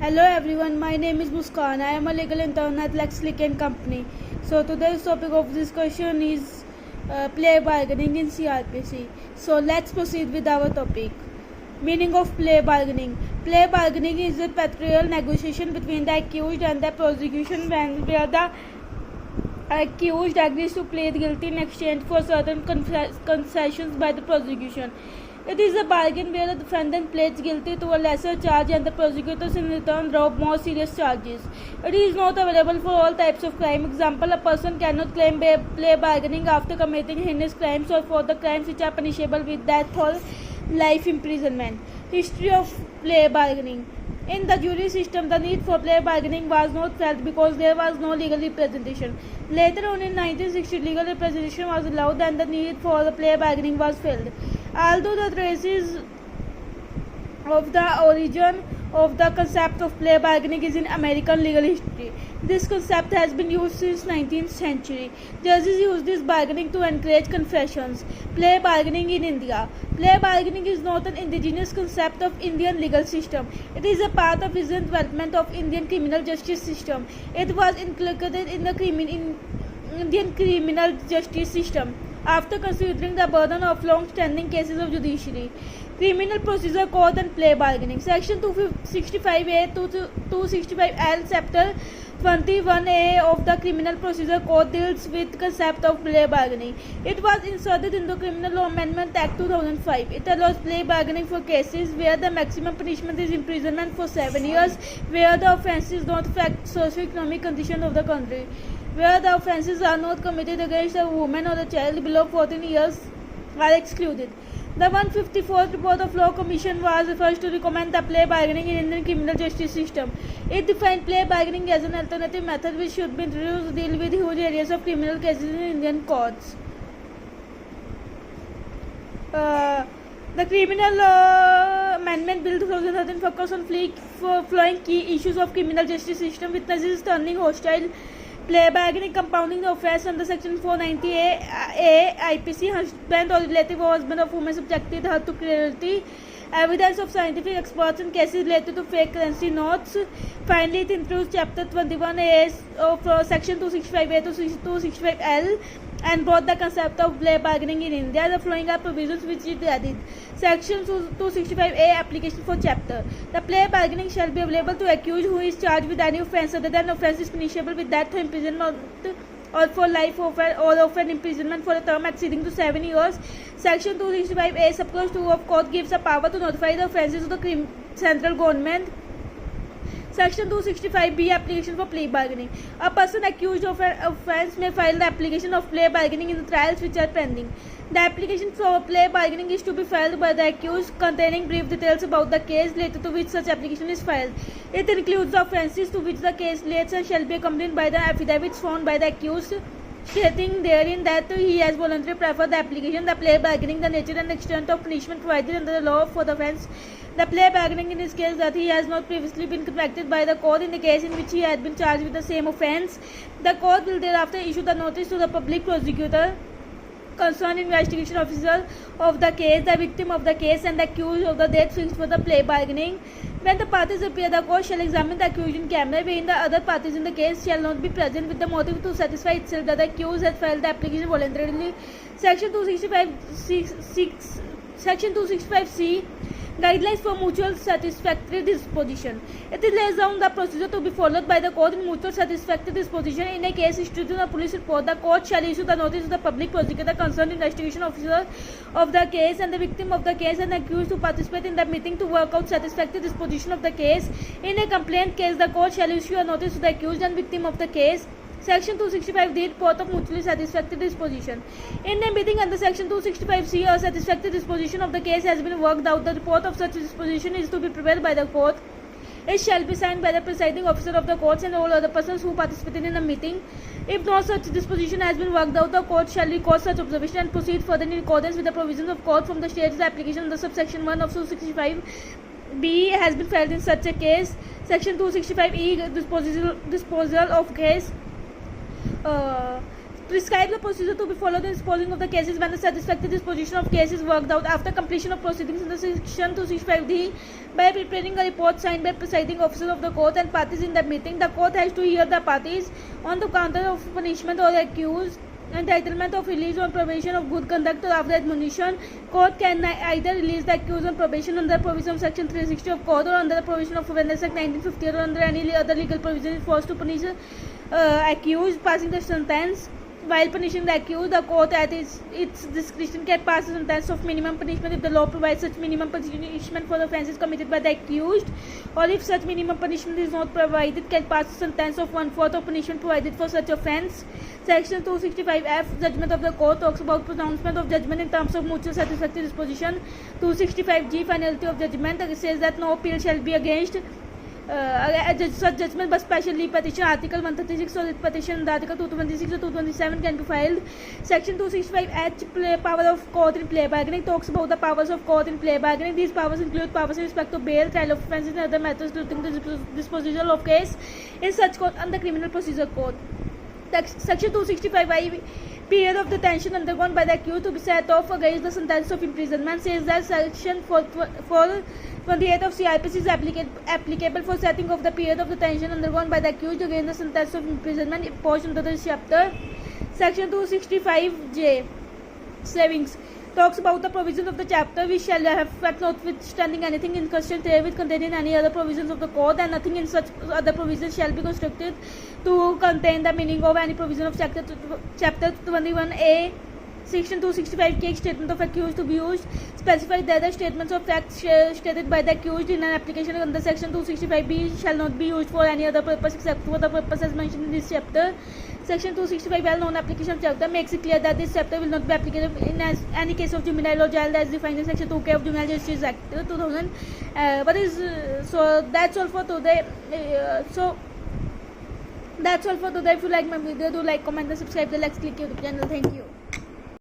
Hello everyone, my name is Muskan. I am a legal intern at Lexlick and Company. So today's topic of discussion is plea bargaining in CRPC. So let's proceed with our topic. Meaning of plea bargaining. Plea bargaining is a patrial negotiation between the accused and the prosecution where the accused agrees to plead guilty in exchange for certain concessions by the prosecution. It is a bargain where the defendant pleads guilty to a lesser charge and the prosecutors in return drop more serious charges. It is not available for all types of crime. Example, a person cannot claim plea bargaining after committing heinous crimes or for the crimes which are punishable with death or life imprisonment. History of plea bargaining. In the jury system, the need for plea bargaining was not felt because there was no legal representation. Later on in 1960, legal representation was allowed and the need for the plea bargaining was filled. Although the traces of the origin of the concept of plea bargaining is in American legal history, this concept has been used since 19th century. Judges use this bargaining to encourage confessions. Plea bargaining in India. Plea bargaining is not an indigenous concept of Indian legal system. It is a part of recent development of Indian criminal justice system. It was inculcated in the Indian criminal justice system after considering the burden of long-standing cases of judiciary. Criminal Procedure Code and Plea Bargaining. Section 265A to 265L, Chapter 21A of the Criminal Procedure Code deals with the concept of plea bargaining. It was inserted in the Criminal Law Amendment Act 2005. It allows plea bargaining for cases where the maximum punishment is imprisonment for 7 years, where the offences don't affect socio-economic conditions of the country, where the offences are not committed against a woman or a child below 14 years are excluded. The 154th Report of Law Commission was the first to recommend the plea bargaining in Indian criminal justice system. It defined plea bargaining as an alternative method which should be introduced to deal with huge areas of criminal cases in Indian courts. The Criminal Amendment Bill 2013 focused on following key issues of criminal justice system: witnesses turning hostile, plea bargaining, compounding the offence under Section 490A IPC, husband or relative or husband of woman subjected her to cruelty, evidence of scientific experts in cases related to fake currency notes. Finally, it introduced Chapter 21A of Section 265A to 265L and brought the concept of plea bargaining in India. The following are provisions which it added. Section 265A Application for Chapter. The plea bargaining shall be available to accused who is charged with any offence other than offence is punishable with death or imprisonment or for life or of an imprisonment for a term exceeding to 7 years. Section 265A Subclause 2 of Code gives a power to notify the offences to the central government. Section 265B Application for plea bargaining. A person accused of an offence may file the application of plea bargaining in the trials which are pending. The application for plea bargaining is to be filed by the accused, containing brief details about the case related to which such application is filed. It includes the offences to which the case relates and shall be accompanied by the affidavits found by the accused, stating therein that he has voluntarily preferred the application, the plea bargaining, the nature and extent of punishment provided under the law for the offence, the plea bargaining in his case that he has not previously been convicted by the court in the case in which he had been charged with the same offence. The court will thereafter issue the notice to the public prosecutor, concerned investigation officer of the case, the victim of the case, and the accused of the date fixed for the plea bargaining. When the parties appear, the court shall examine the accused in camera, wherein the other parties in the case shall not be present, with the motive to satisfy itself that the accused has filed the application voluntarily. Section 265C Guidelines for Mutual Satisfactory Disposition. It lays down the procedure to be followed by the court in mutual satisfactory disposition. In a case issued in a police report, the court shall issue the notice to the public prosecutor, concerned investigation officer of the case, and the victim of the case and accused to participate in the meeting to work out satisfactory disposition of the case. In a complaint case, the court shall issue a notice to the accused and victim of the case. Section 265D Report of Mutually Satisfactory Disposition. In a meeting under Section 265C, a satisfactory disposition of the case has been worked out. The report of such disposition is to be prepared by the court. It shall be signed by the presiding officer of the courts and all other persons who participated in the meeting. If no such disposition has been worked out, the court shall record such observation and proceed further in accordance with the provisions of court from the stage of the application under subsection 1 of 265B has been filed in such a case. Section 265E Disposal of case. prescribe the procedure to be followed in disposing of the cases when the satisfactory disposition of case is worked out after completion of proceedings under section 265D by preparing a report signed by presiding officer of the court and parties in the meeting. The court has to hear the parties on the counter of punishment or accused, entitlement of release on probation of good conduct or after admonition. Court can either release the accused on probation under the provision of section 360 of code or under the provision of Offenders Act 1950 or under any other legal provision is forced to punish accused passing the sentence. While punishing the accused, the court at its discretion can pass a sentence of minimum punishment if the law provides such minimum punishment for offences committed by the accused, or if such minimum punishment is not provided, can pass a sentence of 1/4 of punishment provided for such offence. Section 265F, judgment of the court, talks about pronouncement of judgment in terms of mutual satisfactory disposition. 265G, finality of judgment, says that no appeal shall be against such judgment but special leave petition article 136 or petition under article 226 or 227 can be filed. Section 265H, power of court in plea bargaining, talks about the powers of court in plea bargaining. These powers include powers in respect of bail, trial of offences and other matters relating to the disposal of case in such court under criminal procedure code. Section 265I, period of detention undergone by the accused to be set off against the sentence of imprisonment, says that section 428 of CRPC is applicable for setting off the period of detention undergone by the accused against the sentence of imprisonment imposed under this chapter. Section 265J, savings, talks about the provisions of the chapter which shall have effect notwithstanding anything inconsistent therewith contained in any other provisions of the code, and nothing in such other provisions shall be constructed to contain the meaning of any provision of chapter 21A. Section 265K, statement of accused to be used, specified that the statements of facts stated by the accused in an application under section 265B shall not be used for any other purpose except for the purpose as mentioned in this chapter. Section 265L, non-application of chapter, makes it clear that this chapter will not be applicable in any case of juvenile or child as defined in section 2K of Juvenile Justice Act 2000. So that's all for today. That's all for today. If you like my video, do like, comment and subscribe. Let's click YouTube channel. Thank you.